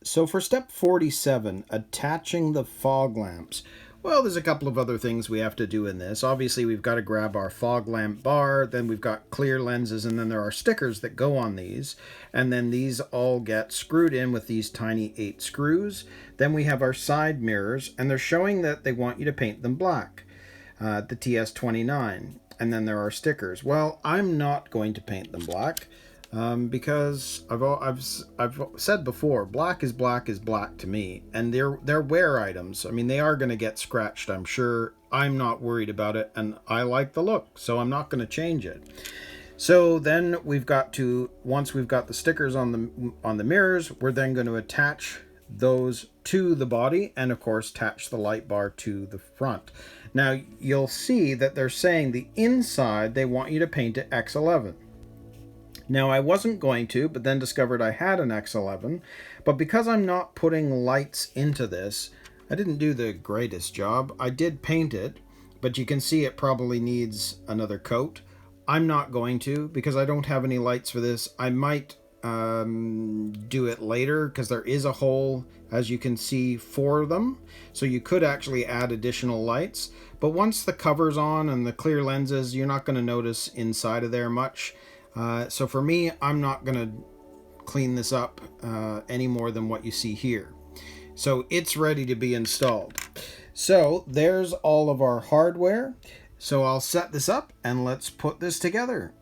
So for step 47, attaching the fog lamps. Well, there's a couple of other things we have to do in this. Obviously, we've got to grab our fog lamp bar, then we've got clear lenses, and then there are stickers that go on these. And then these all get screwed in with these tiny 8 screws. Then we have our side mirrors, and they're showing that they want you to paint them black, the TS29. And then there are stickers. Well, I'm not going to paint them black. Because I've said before, black is black to me, and they're wear items. I mean, they are going to get scratched, I'm sure. I'm not worried about it, and I like the look, so I'm not going to change it. So then we've got to, once we've got the stickers on the mirrors, we're then going to attach those to the body, and of course attach the light bar to the front. Now you'll see that they're saying the inside they want you to paint it X11. Now I wasn't going to, but then discovered I had an X11, but because I'm not putting lights into this, I didn't do the greatest job. I did paint it, but you can see it probably needs another coat. I'm not going to, because I don't have any lights for this. I might do it later, because there is a hole, as you can see, for them, so you could actually add additional lights. But once the cover's on and the clear lenses, you're not going to notice inside of there much. So for me, I'm not going to clean this up any more than what you see here. So it's ready to be installed. So there's all of our hardware. So I'll set this up and let's put this together.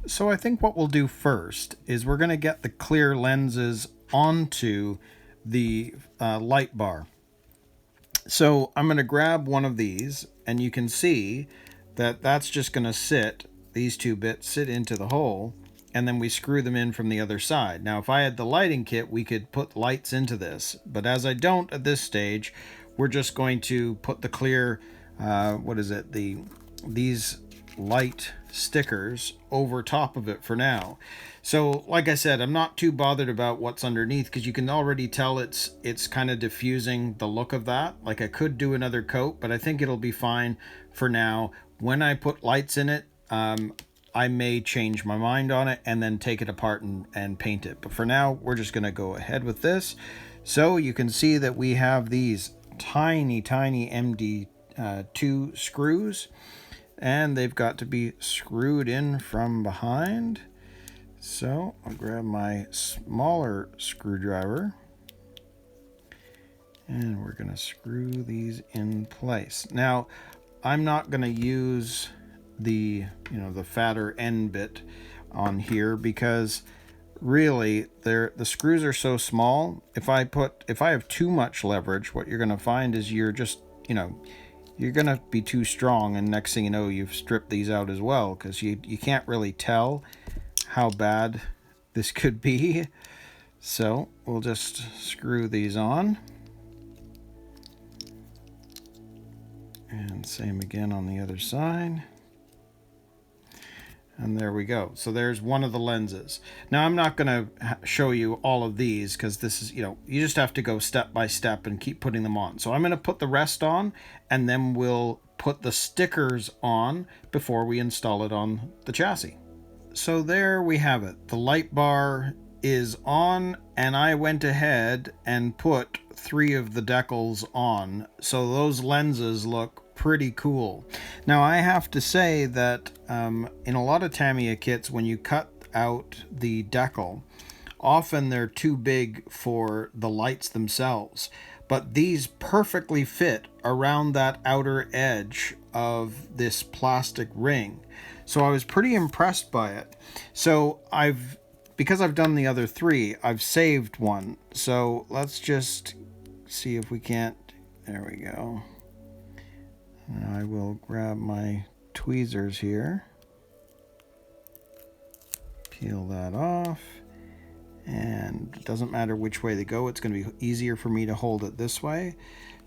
So I think what we'll do first is we're going to get the clear lenses onto the light bar. So I'm going to grab one of these, and you can see that that's just going to sit, these two bits sit into the hole, and then we screw them in from the other side. Now if I had the lighting kit, we could put lights into this, but as I don't at this stage, we're just going to put the clear, these light stickers over top of it for now. So like I said, I'm not too bothered about what's underneath, because you can already tell it's kind of diffusing the look of that. Like I could do another coat, but I think it'll be fine for now. When I put lights in it, I may change my mind on it and then take it apart and paint it. But for now, we're just going to go ahead with this. So you can see that we have these tiny MD2 screws, and they've got to be screwed in from behind. So I'll grab my smaller screwdriver, and we're going to screw these in place. Now I'm not going to use the fatter end bit on here, because really the screws are so small. If I have too much leverage, what you're going to find is you're just you're going to be too strong, and next thing you know, you've stripped these out as well, because you can't really tell how bad this could be. So we'll just screw these on. And same again on the other side. And there we go. So there's one of the lenses. Now I'm not going to show you all of these, because this is, you just have to go step by step and keep putting them on. So I'm going to put the rest on, and then we'll put the stickers on before we install it on the chassis. So there we have it. The light bar is on, and I went ahead and put 3 of the decals on. So those lenses look pretty cool. Now I have to say that in a lot of Tamiya kits, when you cut out the decal, often they're too big for the lights themselves, but these perfectly fit around that outer edge of this plastic ring. So I was pretty impressed by it. So because I've done the other 3, I've saved one. So let's just see if we can't, there we go. I will grab my tweezers here, peel that off, and it doesn't matter which way they go, it's going to be easier for me to hold it this way.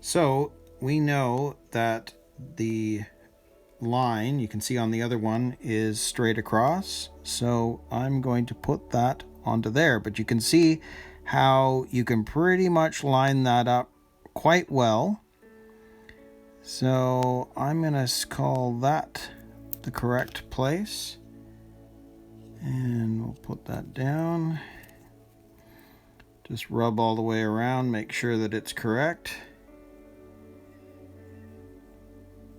So we know that the line, you can see on the other one, is straight across, so I'm going to put that onto there. But you can see how you can pretty much line that up quite well. So I'm going to call that the correct place. And we'll put that down. Just rub all the way around, make sure that it's correct.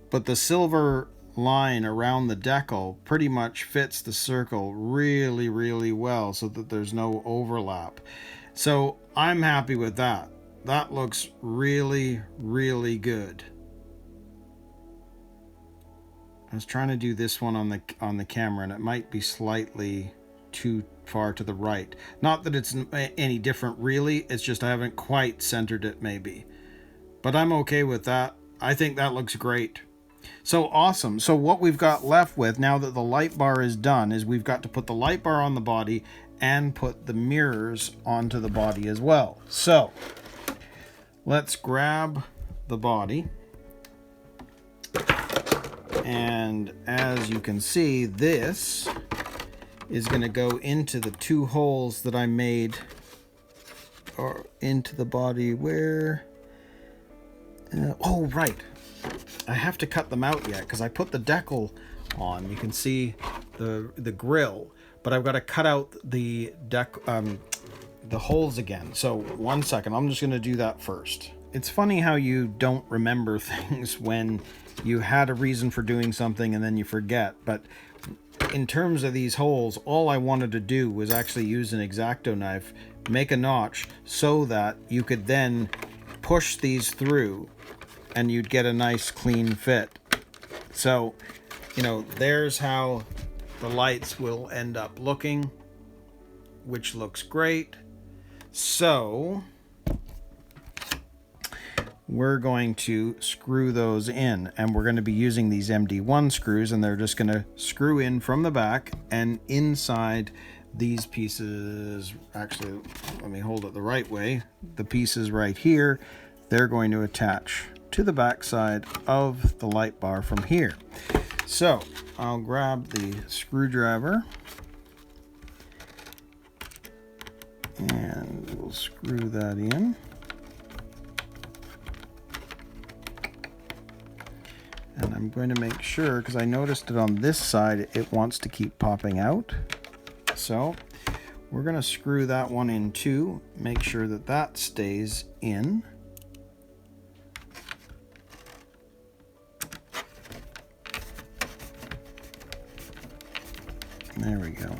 But the silver line around the decal pretty much fits the circle really, really well so that there's no overlap. So I'm happy with that. That looks really, really good. I was trying to do this one on the camera, and it might be slightly too far to the right. Not that it's any different really, it's just I haven't quite centered it maybe. But I'm okay with that. I think that looks great. So awesome. So what we've got left with now that the light bar is done is we've got to put the light bar on the body and put the mirrors onto the body as well. So let's grab the body. And as you can see, this is going to go into the two holes that I made, or into the body where... oh, right. I have to cut them out yet because I put the decal on. You can see the grill, but I've got to cut out the holes again. So 1 second, I'm just going to do that first. It's funny how you don't remember things when you had a reason for doing something and then you forget. But in terms of these holes, all I wanted to do was actually use an X-Acto knife, make a notch so that you could then push these through and you'd get a nice clean fit. So, you know, there's how the lights will end up looking, which looks great. So we're going to screw those in, and we're going to be using these MD-01 screws, and they're just going to screw in from the back and inside these pieces. Actually, let me hold it the right way. The pieces right here, they're going to attach to the back side of the light bar from here. So I'll grab the screwdriver and we'll screw that in. And I'm going to make sure, because I noticed it on this side, it wants to keep popping out. So we're going to screw that one in too, make sure that that stays in. There we go.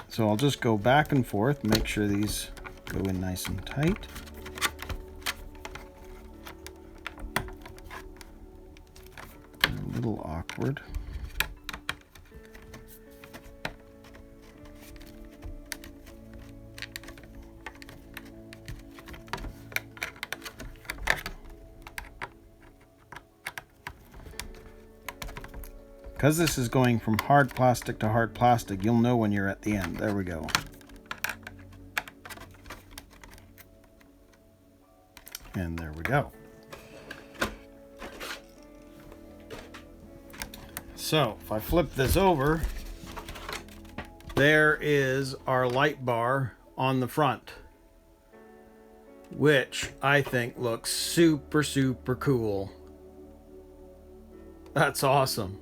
So I'll just go back and forth, make sure these go in nice and tight. A little awkward. Because this is going from hard plastic to hard plastic, you'll know when you're at the end. There we go. And there we go. So, if I flip this over, there is our light bar on the front, which I think looks super, super cool. That's awesome.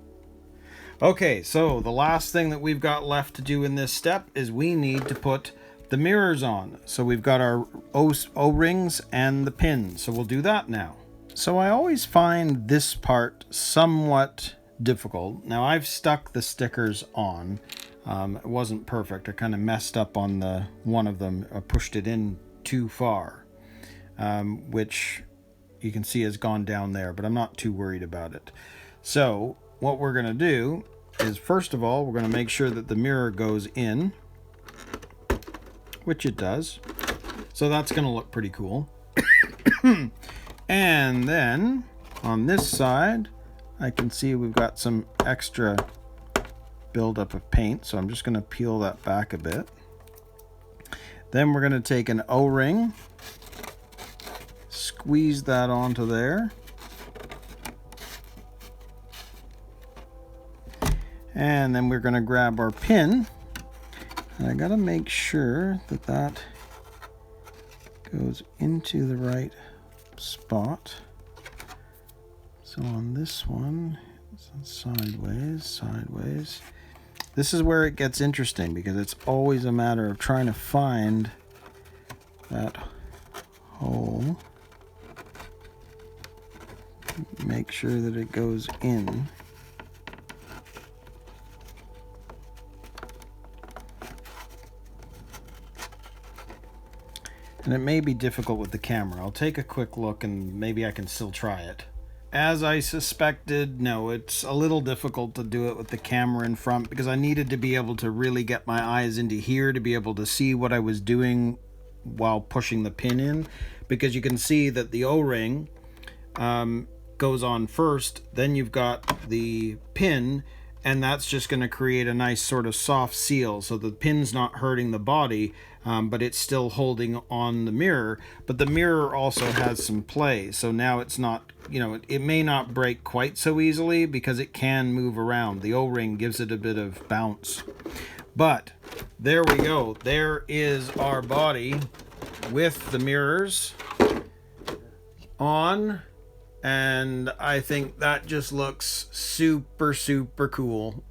Okay, so the last thing that we've got left to do in this step is we need to put the mirrors on. So we've got our O-rings and the pins, so we'll do that now. So I always find this part somewhat difficult. Now I've stuck the stickers on. It wasn't perfect. I kind of messed up on the one of them. I pushed it in too far, which you can see has gone down there, but I'm not too worried about it. So what we're going to do is, first of all, we're going to make sure that the mirror goes in, which it does. So that's going to look pretty cool. And then on this side, I can see we've got some extra buildup of paint. So I'm just going to peel that back a bit. Then we're going to take an O-ring, squeeze that onto there. And then we're going to grab our pin. And I gotta make sure that that goes into the right spot. So on this one, it's sideways. This is where it gets interesting because it's always a matter of trying to find that hole. Make sure that it goes in. And it may be difficult with the camera. I'll take a quick look and maybe I can still try it. As I suspected, no, it's a little difficult to do it with the camera in front because I needed to be able to really get my eyes into here to be able to see what I was doing while pushing the pin in, because you can see that the O-ring goes on first, then you've got the pin, and that's just going to create a nice sort of soft seal, so the pin's not hurting the body, but it's still holding on the mirror. But the mirror also has some play, so now it's not, you know, it may not break quite so easily because it can move around. The O-ring gives it a bit of bounce. But there we go. There is our body with the mirrors on. And I think that just looks super, super cool.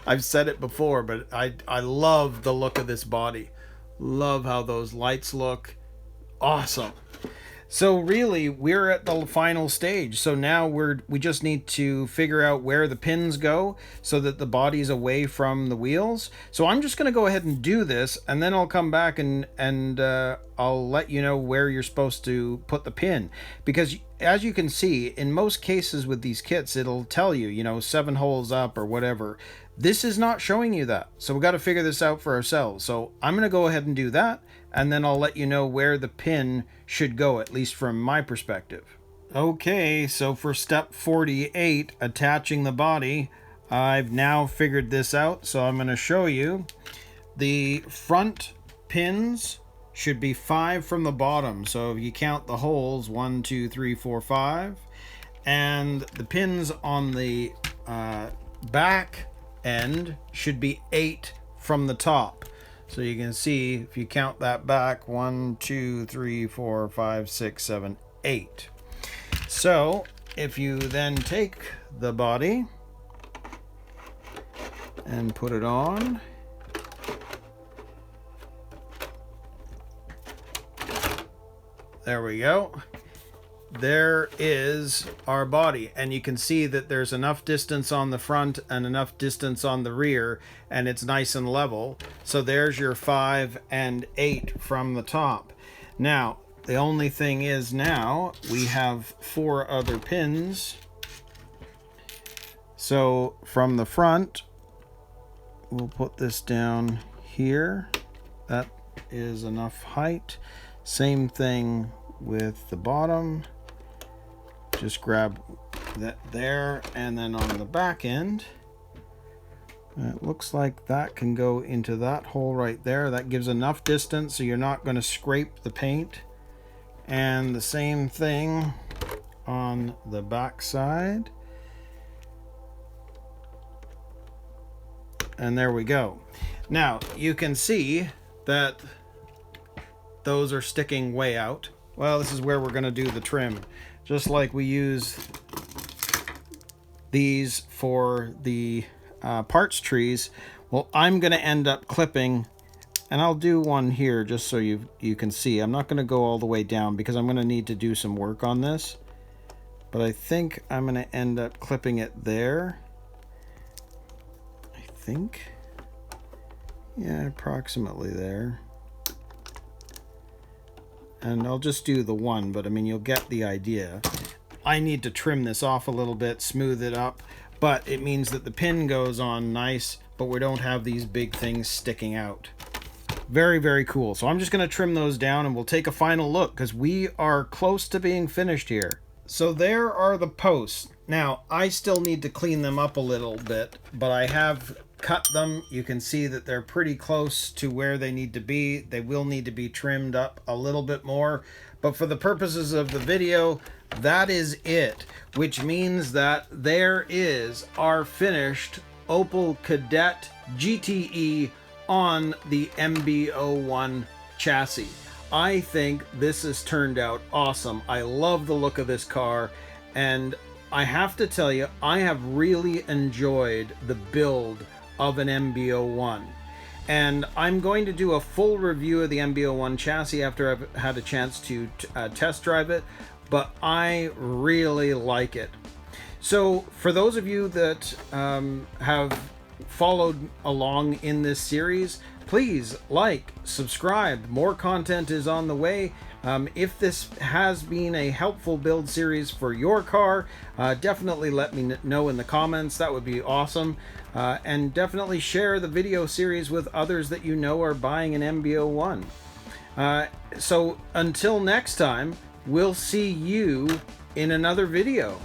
I've said it before, but I love the look of this body. Love how those lights look. Awesome. So really, we're at the final stage. So now we just need to figure out where the pins go so that the body's away from the wheels. So I'm just going to go ahead and do this, and then I'll come back and I'll let you know where you're supposed to put the pin. Because as you can see, in most cases with these kits, it'll tell you, you know, 7 holes up or whatever. This is not showing you that. So we've got to figure this out for ourselves. So I'm going to go ahead and do that, and then I'll let you know where the pin should go, at least from my perspective. Okay, so for step 48, attaching the body, I've now figured this out. So I'm going to show you the front pins should be 5 from the bottom. So if you count the holes, 1, 2, 3, 4, 5, and the pins on the back end should be 8 from the top. So you can see, if you count that back, 1, 2, 3, 4, 5, 6, 7, 8. So if you then take the body and put it on, there we go. There is our body, and you can see that there's enough distance on the front and enough distance on the rear, and it's nice and level. So there's your 5 and 8 from the top. Now the only thing is, now we have 4 other pins. So from the front, we'll put this down here. That is enough height. Same thing with the bottom. Just grab that there, and then on the back end, it looks like that can go into that hole right there. That gives enough distance so you're not going to scrape the paint. And the same thing on the back side. And there we go. Now you can see that those are sticking way out. Well, this is where we're going to do the trim. Just like we use these for the parts trees, well, I'm going to end up clipping, and I'll do one here just so you can see. I'm not going to go all the way down because I'm going to need to do some work on this. But I think I'm going to end up clipping it there. I think. Yeah, approximately there. And I'll just do the one, but I mean, you'll get the idea. I need to trim this off a little bit, smooth it up, but it means that the pin goes on nice, but we don't have these big things sticking out. Very, very cool. So I'm just going to trim those down, and we'll take a final look because we are close to being finished here. So there are the posts. Now, I still need to clean them up a little bit, but I have cut them. You can see that they're pretty close to where they need to be. They will need to be trimmed up a little bit more, but for the purposes of the video, that is it, which means that there is our finished Opel Kadett GTE on the MB-01 chassis. I think this has turned out awesome. I love the look of this car, and I have to tell you, I have really enjoyed the build of an MB-01. And I'm going to do a full review of the MB-01 chassis after I've had a chance to test drive it, but I really like it. So for those of you that have followed along in this series, please like, subscribe. More content is on the way. If this has been a helpful build series for your car, definitely let me know in the comments. That would be awesome. And definitely share the video series with others that you know are buying an MB-01. So until next time, we'll see you in another video.